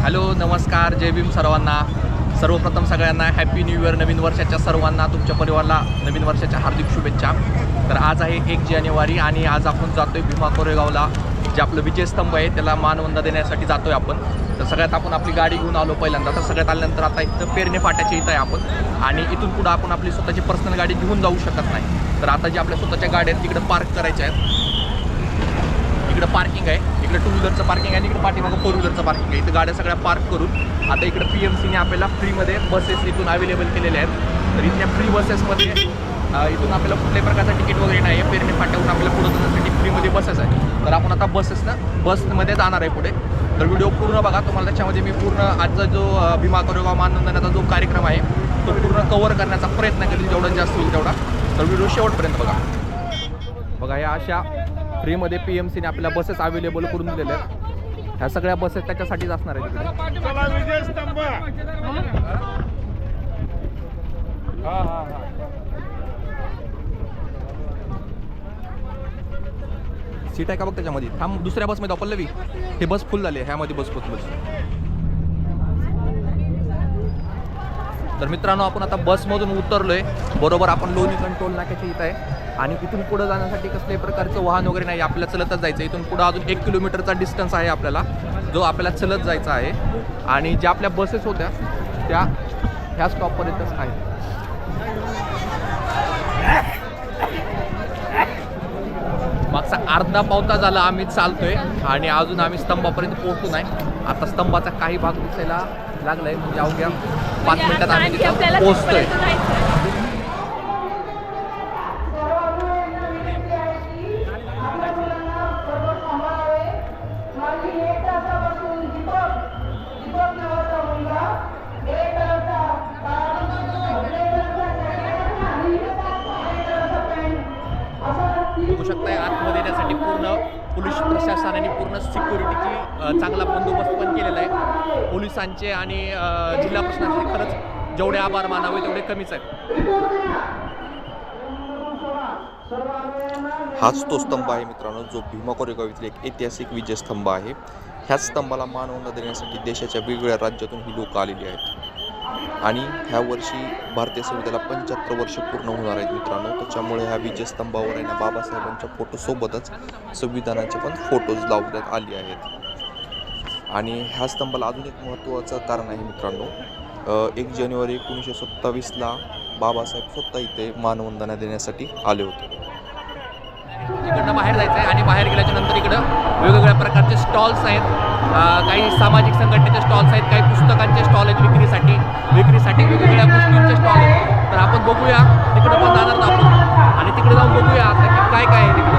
Hello नमस्कार जय भीम सर्वांना. सर्वप्रथम सगळ्यांना हॅपी न्यू इयर. नवीन वर्षाच्या सर्वांना तुमच्या परिवाराला नवीन वर्षाच्या हार्दिक शुभेच्छा. तर आज आहे 1 जानेवारी आणि आज आपण जातोय भीमा कोरेगावला. जे आपलं विजयस्तंभ आहे त्याला मानवंदना देण्यासाठी जातोय आपण. तर सगळ्यात आपण आपली गाडी घेऊन आलो पहिल्यांदा. तर सगळ्यात आल्यानंतर आता इथं पेरणे फाट्याच्या इथं आहे आपण आणि इथून पुढं आपण आपली स्वतःची पर्सनल गाडी घेऊन जाऊ शकत नाही. तर आता जी आपल्या स्वतःच्या गाड्या आहेत तिकडे पार्क करायच्या आहेत. इकडे पार्किंग आहे, इकडे 2 व्हीलरचं पार्किंग आहे आणि इकडे पाठीमागं 4 व्हीलरचं पार्किंग आहे. इथं गाड्या सगळ्या पार्क करून आता इकडे PMCने आपल्याला फ्रीमध्ये बसेस इथून अवेलेबल केलेल्या आहेत. तर इथल्या फ्री बसेसमध्ये इथून आपल्याला कुठल्याही प्रकारचं तिकीट वगैरे नाही आहे. पेरणे फाट्याहून आपल्याला पुढे जाण्यासाठी फ्रीमध्ये बसेस आहे. तर आपण आता बसमध्ये जाणार आहे पुढे. तर व्हिडिओ पूर्ण बघा. तुम्हाला त्याच्यामध्ये मी पूर्ण आजचा जो भीमा कोरेगाव मानवंदनाचा जो कार्यक्रम आहे तो पूर्ण कव्हर करण्याचा प्रयत्न केला जेवढा जास्त होईल तेवढा. तर व्हिडिओ शेवटपर्यंत बघा. या अशा फ्रीमध्ये PMCने आपल्या बसेस अवेलेबल करून दिलेल्या आहेत. ह्या सगळ्या बसेस त्याच्यासाठीच असणार आहेत तिकडे. सीट आहे का बघ त्याच्यामध्ये. थांब दुसऱ्या बसमध्ये पल्लवी. हे बस फुल झाले, ह्यामध्ये बस फुल. तर मित्रांनो आपण आता बसमधून उतरलोय. बरोबर आपण लोणी कंट्रोल नाक्याच्या इथं आहे आणि इथून पुढे जाण्यासाठी कसल्याही प्रकारचं वाहन वगैरे नाही. आपल्याला चलतच जायचं. इथून पुढं अजून 1 किलोमीटरचा डिस्टन्स आहे आपल्याला, जो आपल्याला चलत जायचा आहे. आणि ज्या आपल्या बसेस होत्या त्या ह्या स्टॉपपर्यंतच आहेत. मागचा अर्धा पावता झाला आम्ही चालतोय आणि अजून आम्ही स्तंभापर्यंत पोहोचतो नाही. आता स्तंभाचा काही भाग दिसायला लागलाय, म्हणजे अवघ्या 5 मिनिटात आम्ही तिथं पोहोचतोय. बघू शकताय आतमध्ये येण्यासाठी पूर्ण पोलीस प्रशासनाने पूर्ण सिक्युरिटीची चांगला बंदोबस्त पण केलेला आहे. पोलिसांचे आणि जिल्हा प्रशासनाचे खरंच जेवढे आभार मानावे तेवढे कमीच आहेत. हाच तो स्तंभ आहे मित्रांनो, जो भीमा कोरेगाव इथले एक ऐतिहासिक विजयस्तंभ आहे. ह्याच स्तंभाला मानवंदना देण्यासाठी देशाच्या वेगवेगळ्या राज्यातून ही लोक आलेली आहेत. आणि ह्या वर्षी भारतीय संविधानाला 75 वर्ष पूर्ण होणार आहेत मित्रांनो. त्याच्यामुळे ह्या विजयस्तंभावर आहे ना बाबासाहेबांच्या फोटोसोबतच संविधानाचे पण फोटोज लावण्यात आले आहेत. आणि ह्या स्तंभाला अजून एक महत्त्वाचं कारण आहे मित्रांनो. 1 जानेवारी 1927ला बाबासाहेब स्वतः इथे मानवंदना देण्यासाठी आले होते. इकडनं बाहेर जायचं आहे आणि बाहेर गेल्याच्या नंतर इकडं वेगवेगळ्या प्रकारचे स्टॉल्स आहेत. काही सामाजिक संघटनेचे स्टॉल्स आहेत, काही पुस्तकांचे स्टॉल आहेत विक्रीसाठी वेगवेगळ्या गोष्टींचे स्टॉल आहेत. तर आपण बघूया, तिकडं पण जाणार आपण आणि तिकडे जाऊन बघूया आता की काय आहे तिकडं.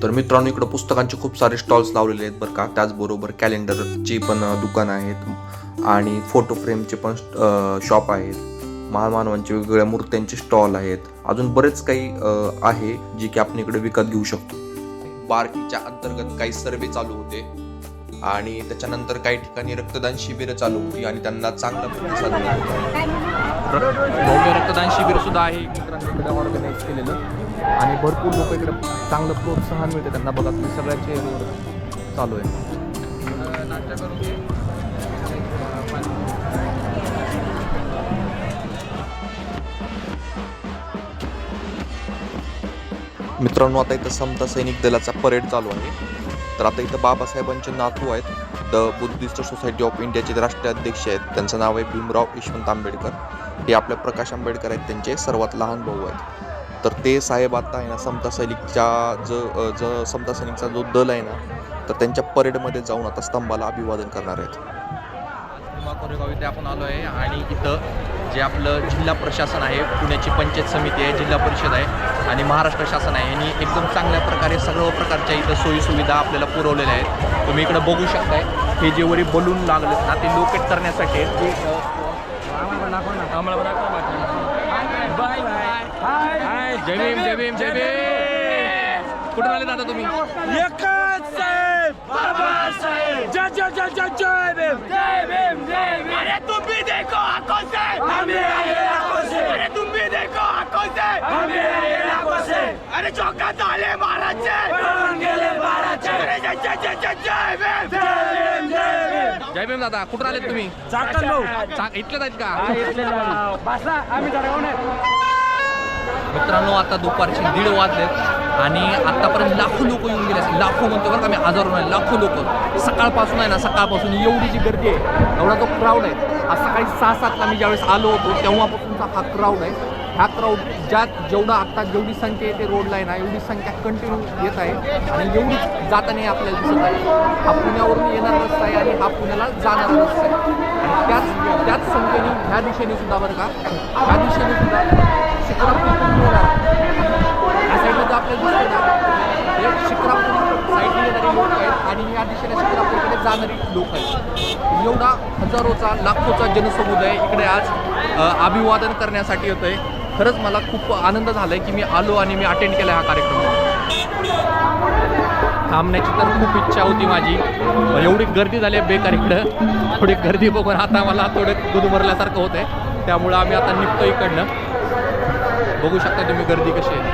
तर मित्रांनो इकडं पुस्तकांचे खूप सारे स्टॉल्स लावलेले आहेत बरं का. त्याचबरोबर कॅलेंडरची पण दुकानं आहेत आणि फोटो फ्रेमचे पण शॉप आहेत. महामानवांच्या वेगवेगळ्या मूर्त्यांचे स्टॉल आहेत. अजून बरेच काही आहे जे की आपण इकडे विकत घेऊ शकतो. बार्टीच्या अंतर्गत काही सर्वे चालू होते आणि त्याच्यानंतर काही ठिकाणी रक्तदान शिबिरं चालू होती आणि त्यांना चांगला प्रतिसाद मिळत होता. भव्य रक्तदान शिबिर सुद्धा आहे मित्रांनो इकडे ऑर्गनाईज केलेलं आणि भरपूर लोक इकडे चांगलं प्रोत्साहन मिळते त्यांना. बघा तुम्ही सगळ्याचे चालू आहे. मित्रांनो आता इथं समता सैनिक दलाचा परेड चालू आहे. तर आता इथं बाबासाहेबांचे नातू आहेत. द बुद्धिस्ट सोसायटी ऑफ इंडियाचे राष्ट्रीय अध्यक्ष आहेत. त्यांचं नाव आहे भीमराव यशवंत आंबेडकर. हे आपल्या प्रकाश आंबेडकर आहेत, त्यांचे सर्वात लहान भाऊ आहेत. तर ते साहेब आता आहे ना समता सैनिकच्या समता सैनिकचा जो दल आहे ना तर त्यांच्या परेडमध्ये जाऊन आता स्तंभाला अभिवादन करणार आहेत. भीमा कोरेगाव इथे आपण आलो आहे आणि इथं जे आपलं जिल्हा प्रशासन आहे, पुण्याची पंचायत समिती आहे, जिल्हा परिषद आहे आणि महाराष्ट्र शासन आहे यांनी एकदम चांगल्या प्रकारे सर्व प्रकारच्या इथं सोयीसुविधा आपल्याला पुरवलेल्या आहेत. तुम्ही इकडं बघू शकताय हे जे वरी बलून लागलेत ना ते लोकेट करण्यासाठी जय भीम जय भीम जय भीम. कुठून आले दादा तुम्ही? अरे तुम भी देखो आंखों से, अरे तुम भी देखो आंखों से, अरे चौका झाले महाराजचे, अरे जय जय जय जय भीम जय भीम जय भीम जय भीम दादा. कुठून आलेत तुम्ही? चाकण भाऊ इथलेच आहेत का? बसा आम्ही जळगाव मित्रांनो आता दुपारचे 1:30 वाजलेत आणि आतापर्यंत लाखो लोक येऊन गेले असतील. लाखो म्हणतो बरं का मी, हजारो नाही, लाखो लोक सकाळपासून आहे ना. सकाळपासून एवढी जी गर्दी आहे, एवढा जो क्राऊड आहे. आज सकाळी 6-7ला मी ज्यावेळेस आलो होतो तेव्हापासूनचा हा क्राऊड आहे. ह्या क्राऊड जेवढा आत्ता जेवढी संख्या येते रोडला आहे ना, एवढी संख्या कंटिन्यू येत आहे आणि एवढीच जाताना आपल्याला दिसत आहे. हा पुण्यावरून येणारा रस्ता आहे आणि हा पुण्याला जाणारा रस्ता आहे. आणि त्याच संख्येने ह्या दिशेने सुद्धा बरं का, ह्या दिशेने सुद्धा शिक्रापूर या साईडला जर आपल्याला दिसतं ना, हे शिक्रापूर साईडने येणारे लोक आहेत आणि या दिशेने शिक्रापूरकडे जाणारी लोक आहेत. एवढा हजारोचा लाखोचा जनसमुदाय इकडे आज अभिवादन करण्यासाठी येतो आहे. खरंच मला खूप आनंद झाला आहे की मी आलो आणि मी अटेंड केला हा कार्यक्रम. थांबण्याची तर खूप इच्छा होती माझी, एवढी गर्दी झाली आहे बेकार इकडं. थोडी गर्दी बघून आता मला थोडं गुदमरल्यासारखं होतं आहे. त्यामुळं आम्ही आता निघतो इकडनं. बघू शकता तुम्ही गर्दी कशी आहे.